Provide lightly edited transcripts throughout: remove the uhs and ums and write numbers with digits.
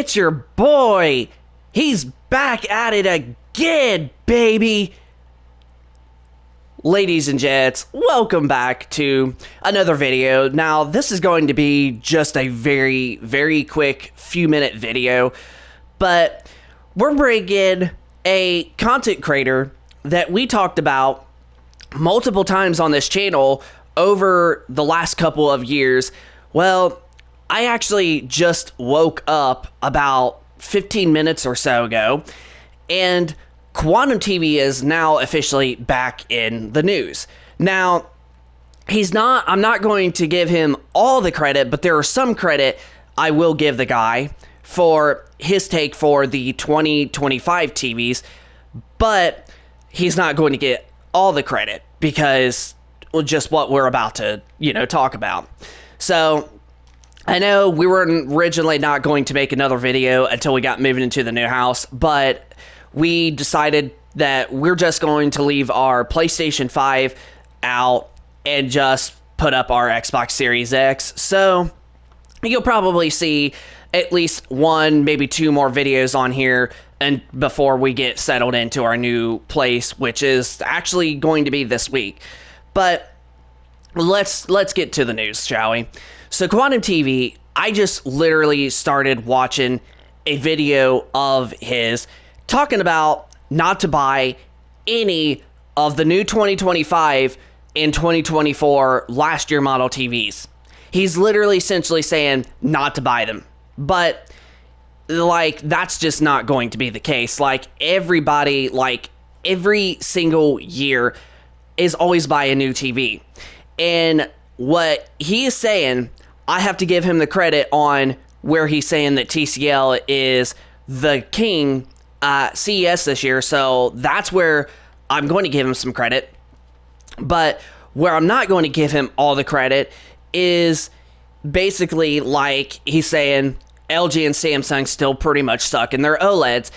It's your boy. He's back at it again, baby. Ladies and gents, welcome back to another video. Now, this is going to be just a very quick few-minute video, but we're bringing a content creator that we talked about multiple times on this channel over the last couple of years. Well, I actually just woke up about 15 minutes or so ago, and Quantum TV is now officially back in the news. Now, I'm not going to give him all the credit, but there is some credit I will give the guy for his take for the 2025 TVs, but he's not going to get all the credit because, well, just what we're about to, talk about. So, I know we were originally not going to make another video until we got moving into the new house, but we decided that we're just going to leave our PlayStation 5 out and just put up our Xbox Series X. So you'll probably see at least one, maybe two more videos on here and before we get settled into our new place, which is actually going to be this week. But let's get to the news, shall we? So Quantum TV, I just literally started watching a video of his talking about not to buy any of the new 2025 and 2024 last year model TVs. He's literally essentially saying not to buy them. But that's just not going to be the case. Everybody, every single year is always buy a new TV. And what he is saying, I have to give him the credit on where he's saying that TCL is the king CES this year, so that's where I'm going to give him some credit. But where I'm not going to give him all the credit is basically he's saying LG and Samsung still pretty much suck in their OLEDs,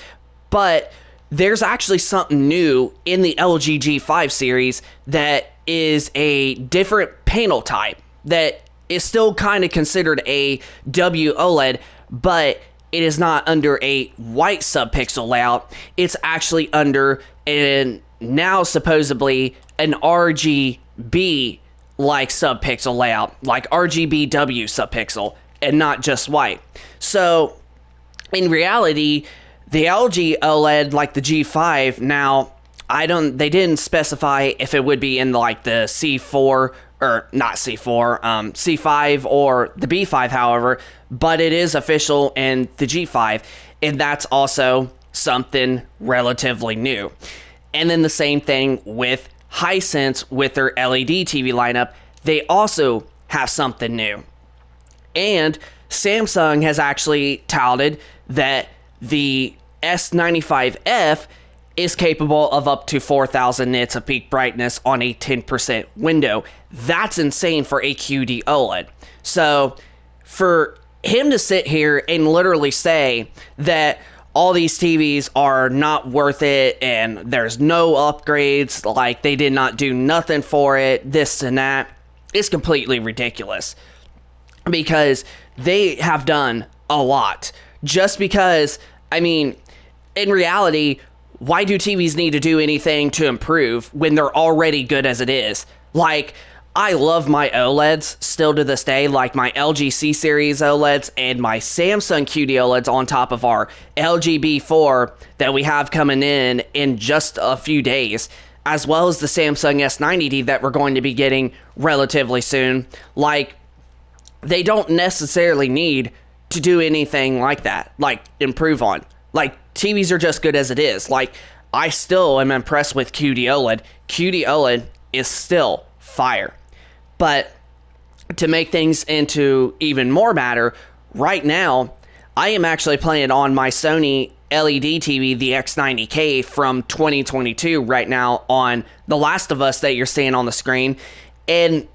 but there's actually something new in the LG G5 series that is a different panel type that is still kind of considered a WOLED, but it is not under a white subpixel layout. It's actually now supposedly an RGB subpixel layout, like RGBW subpixel, and not just white. So in reality, the LG OLED, the G5, now they didn't specify if it would be in the C4 or not C4, C5 or the B5, however, but it is official in the G5, and that's also something relatively new. And then the same thing with Hisense with their LED TV lineup. They also have something new. And Samsung has actually touted that the S95F is capable of up to 4,000 nits of peak brightness on a 10% window. That's insane for a QD OLED. So for him to sit here and literally say that all these TVs are not worth it and there's no upgrades, they did not do nothing for it, this and that, is completely ridiculous. Because they have done a lot. Just because, in reality, why do TVs need to do anything to improve when they're already good as it is? I love my OLEDs still to this day, my LG C-Series OLEDs and my Samsung QD OLEDs on top of our LG B4 that we have coming in just a few days, as well as the Samsung S90D that we're going to be getting relatively soon. They don't necessarily need to do anything like that, improve on. TVs are just good as it is. I still am impressed with QD OLED. QD OLED is still fire. But to make things into even more matter, right now, I am actually playing on my Sony LED TV, the X90K from 2022 right now on The Last of Us that you're seeing on the screen. And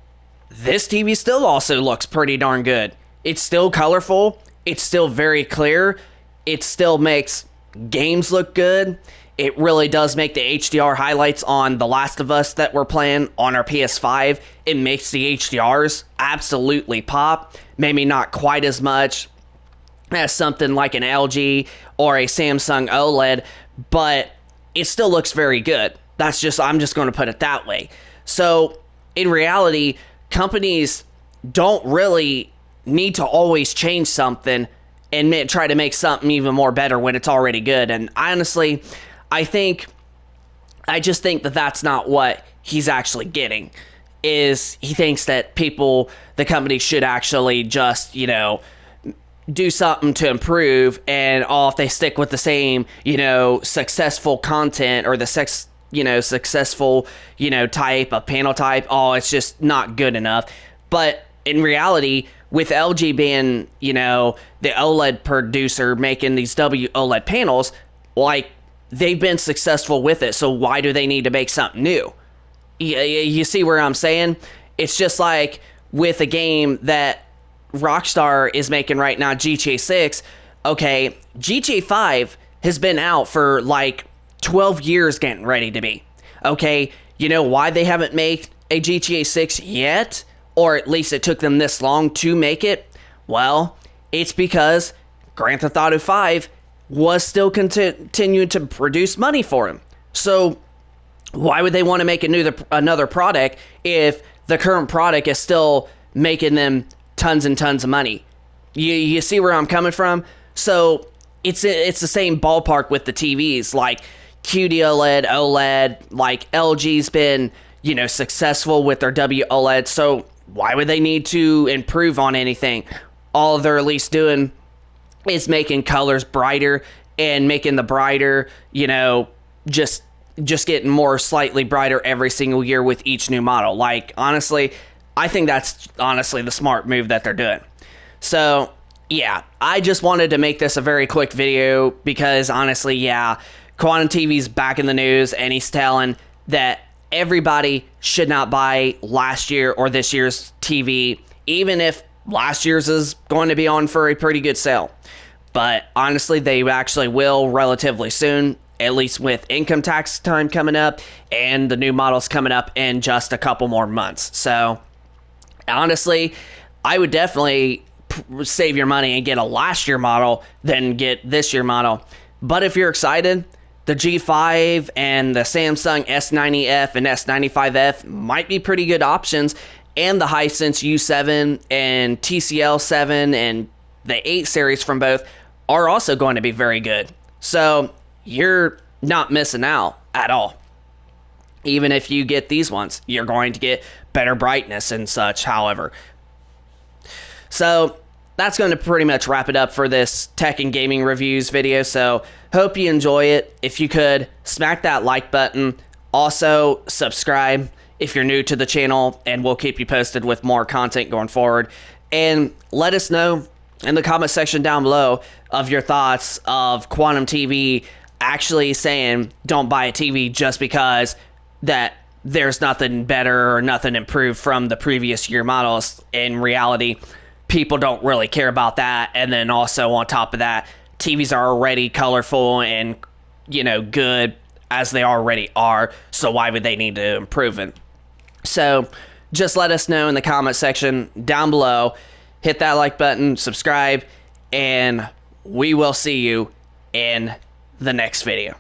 this TV still also looks pretty darn good. It's still colorful. It's still very clear. It still makes games look good. It really does make the HDR highlights on The Last of Us that we're playing on our PS5. It makes the HDRs absolutely pop. Maybe not quite as much as something like an LG or a Samsung OLED, but it still looks very good. I'm just going to put it that way. So in reality, companies don't really need to always change something and try to make something even more better when it's already good. And honestly, I just think that that's not what he's actually getting. Is he thinks that the company should actually just, do something to improve, and if they stick with the same, successful content or the successful, type of panel type, it's just not good enough. But in reality, with LG being, the OLED producer making these WOLED panels, like, they've been successful with it, so why do they need to make something new? You see where I'm saying? It's just like with a game that Rockstar is making right now, GTA 6. Okay, GTA 5 has been out for like 12 years getting ready to be. Okay, you know why they haven't made a GTA 6 yet? Or at least it took them this long to make it? Well, it's because Grand Theft Auto 5 was still continuing to produce money for them. So why would they want to make another product if the current product is still making them tons and tons of money? You see where I'm coming from? So it's the same ballpark with the TVs, like QD OLED, like LG's been, successful with their WOLED, so why would they need to improve on anything? All they're at least doing is making colors brighter and making the brighter, just getting more slightly brighter every single year with each new model. Like, honestly, I think that's honestly the smart move that they're doing. So, yeah, I just wanted to make this a very quick video because, honestly, yeah, Quantum TV's back in the news, and he's telling that everybody should not buy last year or this year's TV, even if last year's is going to be on for a pretty good sale. But honestly, they actually will relatively soon, at least with income tax time coming up and the new models coming up in just a couple more months. So honestly, I would definitely save your money and get a last year model than get this year model. But if you're excited, the G5 and the Samsung S90F and S95F might be pretty good options, and the Hisense U7 and TCL7 and the 8 series from both are also going to be very good. So you're not missing out at all. Even if you get these ones, you're going to get better brightness and such, however. So that's going to pretty much wrap it up for this tech and gaming reviews video. So hope you enjoy it. If you could, smack that like button. Also, subscribe if you're new to the channel, and we'll keep you posted with more content going forward. And let us know in the comment section down below of your thoughts of Quantum TV actually saying don't buy a TV just because that there's nothing better or nothing improved from the previous year models. In reality, people don't really care about that. And then also on top of that, TVs are already colorful and, good as they already are. So why would they need to improve it? So just let us know in the comment section down below. Hit that like button, subscribe, and we will see you in the next video.